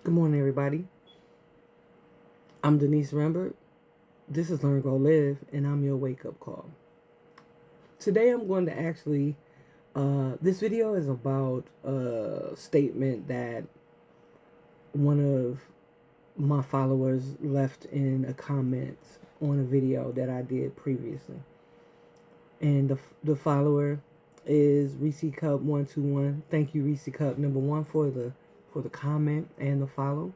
Good morning, everybody. I'm Denise Rambert. This is Learn, Grow, Live, and I'm your wake up call. Today, I'm going to this video is about a statement that one of my followers left in a comment on a video that I did previously. And the follower is Reese Cup 121. Thank you, Reese Cup number 1, for the comment and the follow.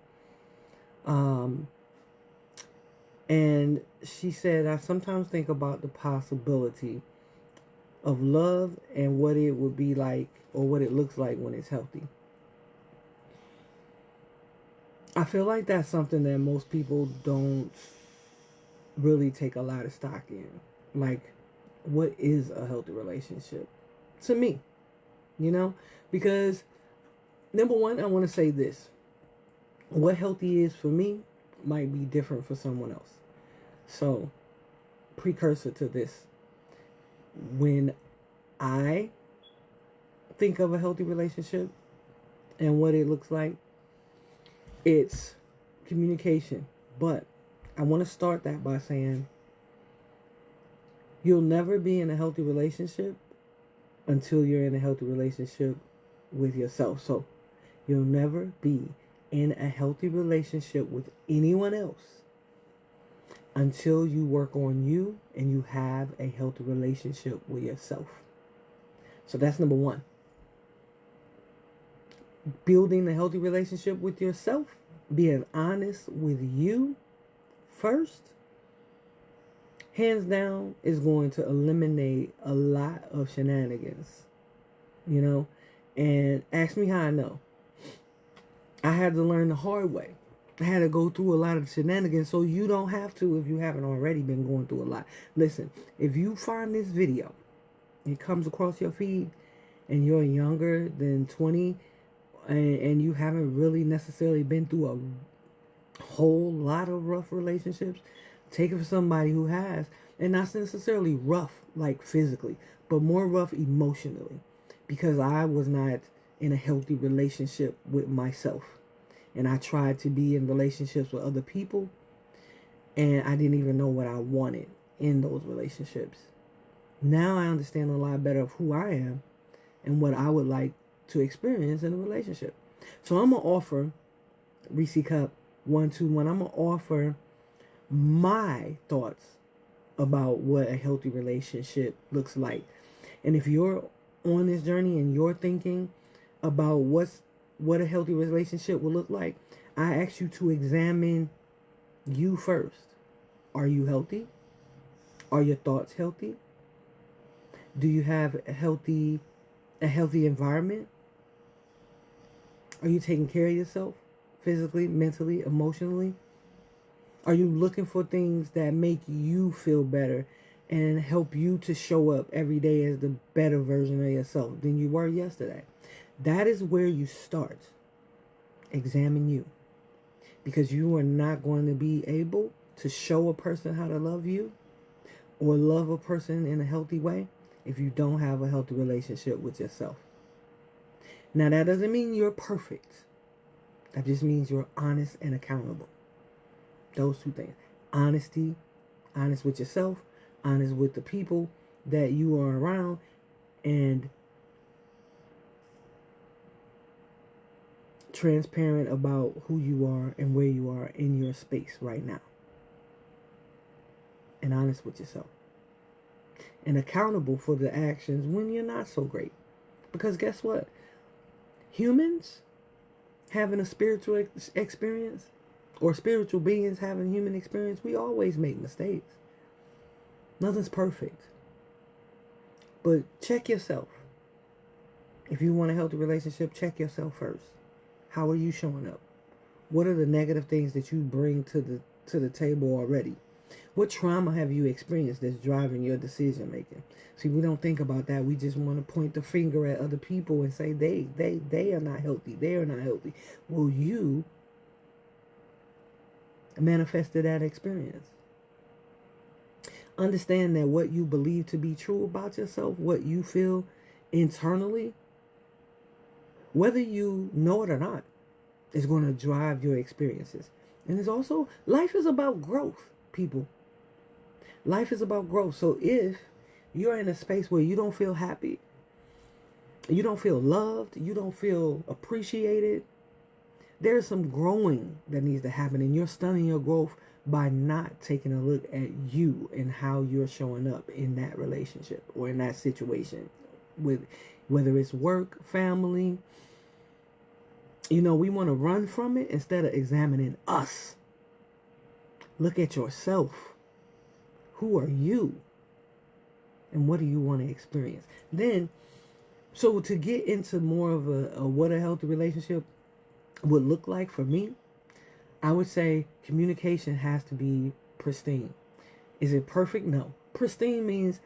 And she said, I sometimes think about the possibility of love and what it would be like or what it looks like when it's healthy. I feel like that's something that most people don't really take a lot of stock in. Like, what is a healthy relationship? To me, because number one, I want to say this. What healthy is for me might be different for someone else. So, precursor to this, when I think of a healthy relationship and what it looks like, it's communication. But I want to start that by saying you'll never be in a healthy relationship until you're in a healthy relationship with yourself. So you'll never be in a healthy relationship with anyone else until you work on you and you have a healthy relationship with yourself. So that's number one. Building a healthy relationship with yourself, being honest with you first, hands down, is going to eliminate a lot of shenanigans, and ask me how I know. I had to learn the hard way. I had to go through a lot of shenanigans, so you don't have to if you haven't already been going through a lot. Listen, if you find this video, it comes across your feed, and you're younger than 20, and you haven't really necessarily been through a whole lot of rough relationships, take it for somebody who has, and not necessarily rough like physically, but more rough emotionally, because I was not in a healthy relationship with myself. And I tried to be in relationships with other people, and I didn't even know what I wanted in those relationships. Now I understand a lot better of who I am and what I would like to experience in a relationship. So I'm going to offer, Reese Cup 121, I'm going to offer my thoughts about what a healthy relationship looks like. And if you're on this journey and you're thinking about what a healthy relationship will look like, I ask you to examine you first. Are you healthy? Are your thoughts healthy? Do you have a healthy environment? Are you taking care of yourself physically, mentally, emotionally? Are you looking for things that make you feel better and help you to show up every day as the better version of yourself than you were yesterday? That is where you start. Examine you. Because you are not going to be able to show a person how to love you or love a person in a healthy way if you don't have a healthy relationship with yourself. Now, that doesn't mean you're perfect. That just means you're honest and accountable. Those two things. Honesty, honest with yourself, honest with the people that you are around, and transparent about who you are and where you are in your space right now. And honest with yourself. And accountable for the actions when you're not so great. Because guess what? Humans having a spiritual experience, or spiritual beings having human experience, we always make mistakes. Nothing's perfect. But check yourself. If you want a healthy relationship, check yourself first. How are you showing up? What are the negative things that you bring to the table already? What trauma have you experienced that's driving your decision making? See, we don't think about that. We just want to point the finger at other people and say they are not healthy. They are not healthy. Well, you manifested that experience. Understand that what you believe to be true about yourself, what you feel internally, whether you know it or not, is going to drive your experiences. And it's also, life is about growth, people. Life is about growth. So if you're in a space where you don't feel happy, you don't feel loved, you don't feel appreciated, there's some growing that needs to happen. And you're stunning your growth by not taking a look at you and how you're showing up in that relationship or in that situation, with whether it's work, family. You know, we want to run from it instead of examining us. Look at yourself. Who are you? And what do you want to experience? Then, so to get into more of a what a healthy relationship would look like for me, I would say communication has to be pristine. Is it perfect? No. Pristine means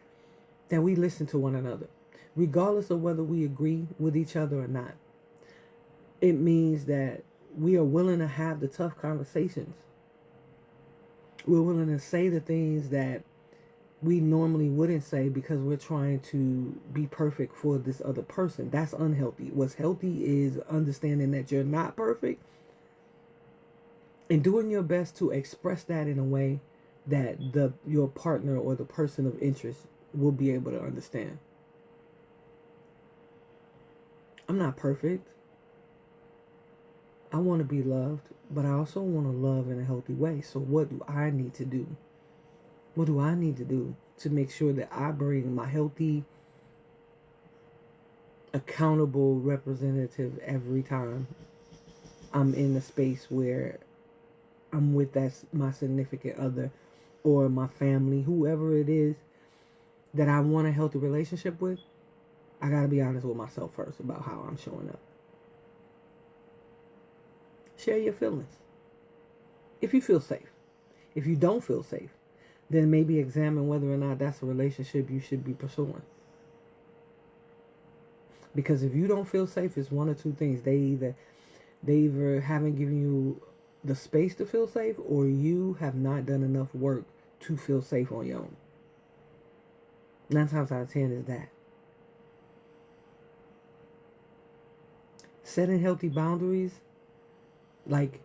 that we listen to one another, regardless of whether we agree with each other or not. It means that we are willing to have the tough conversations. We're willing to say the things that we normally wouldn't say because we're trying to be perfect for this other person. That's unhealthy. What's healthy is understanding that you're not perfect and doing your best to express that in a way that your partner or the person of interest will be able to understand. I'm not perfect. I want to be loved, but I also want to love in a healthy way. So what do I need to do? What do I need to do to make sure that I bring my healthy, accountable representative every time I'm in a space where I'm with my significant other or my family, whoever it is that I want a healthy relationship with? I got to be honest with myself first about how I'm showing up. Share your feelings. If you feel safe. If you don't feel safe, then maybe examine whether or not that's a relationship you should be pursuing. Because if you don't feel safe, it's one or two things. They either haven't given you the space to feel safe, or you have not done enough work to feel safe on your own. 9 times out of 10 is that. Setting healthy boundaries, like,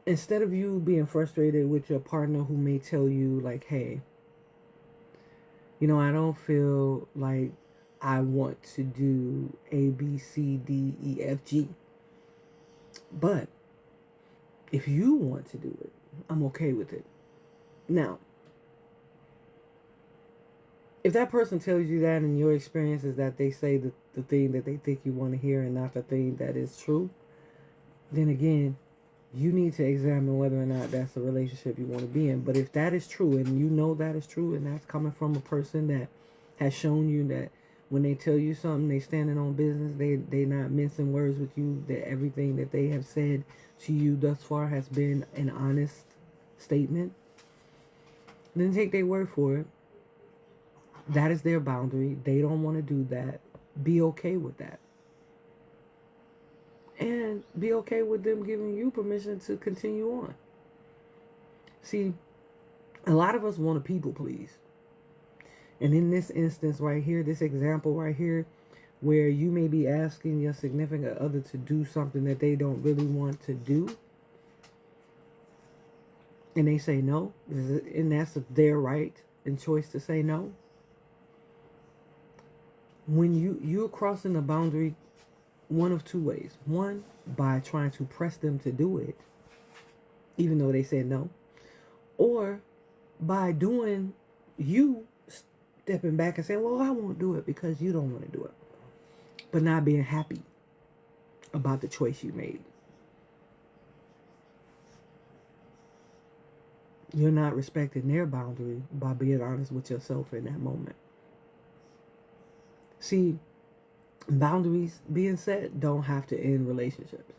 instead of you being frustrated with your partner who may tell you, like, hey, you know, I don't feel like I want to do A, B, C, D, E, F, G. But if you want to do it, I'm okay with it. Now, if that person tells you that and your experience is that they say the thing that they think you want to hear and not the thing that is true, then again, you need to examine whether or not that's a relationship you want to be in. But if that is true, and you know that is true, and that's coming from a person that has shown you that when they tell you something, they standing on business, they not mincing words with you, that everything that they have said to you thus far has been an honest statement, then take their word for it. That is their boundary. They don't want to do that. Be okay with that. And be okay with them giving you permission to continue on. See, a lot of us want to people please. And in this instance right here, this example right here, where you may be asking your significant other to do something that they don't really want to do, and they say no, and that's their right and choice to say no. When you're crossing a boundary one of two ways. One, by trying to press them to do it, even though they said no. Or by doing, you stepping back and saying, well, I won't do it because you don't want to do it. But not being happy about the choice you made. You're not respecting their boundary by being honest with yourself in that moment. See, boundaries being set don't have to end relationships.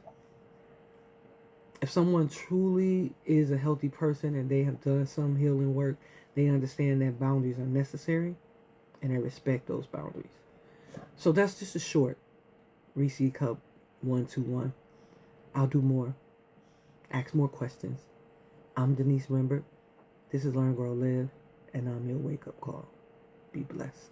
If someone truly is a healthy person and they have done some healing work, they understand that boundaries are necessary and they respect those boundaries. So that's just a short Reese Cup 121. I'll do more. Ask more questions. I'm Denise Rembert. This is Learn, Grow, Live, and I'm your wake-up call. Be blessed.